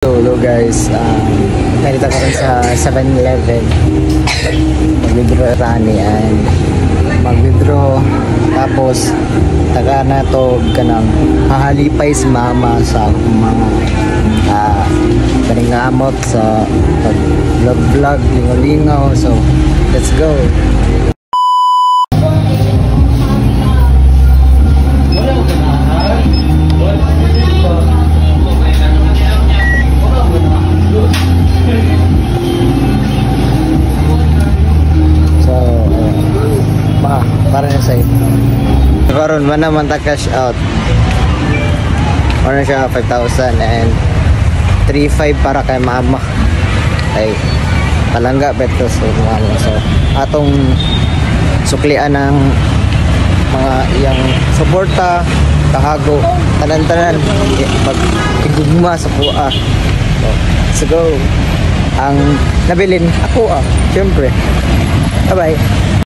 Hello guys, narito ko rin sa 7-Eleven. Mag-withdraw rani and mag-withdraw. Tapos taga na to kanang hahalipay si mama sa mga kaningamot sa pag-vlog, lingaw-lingaw. So let's go. Para na sa'yo. Karoon man naman ta cash out. Ano siya 5,000 and 3,500 para kay mama. Ay palangga beto so mama. So atong suklian ng mga iyang suporta, kahago, tanan-tanan pag igugma sa kuha. So, let's go. Ang nabilin ako syempre. Bye bye.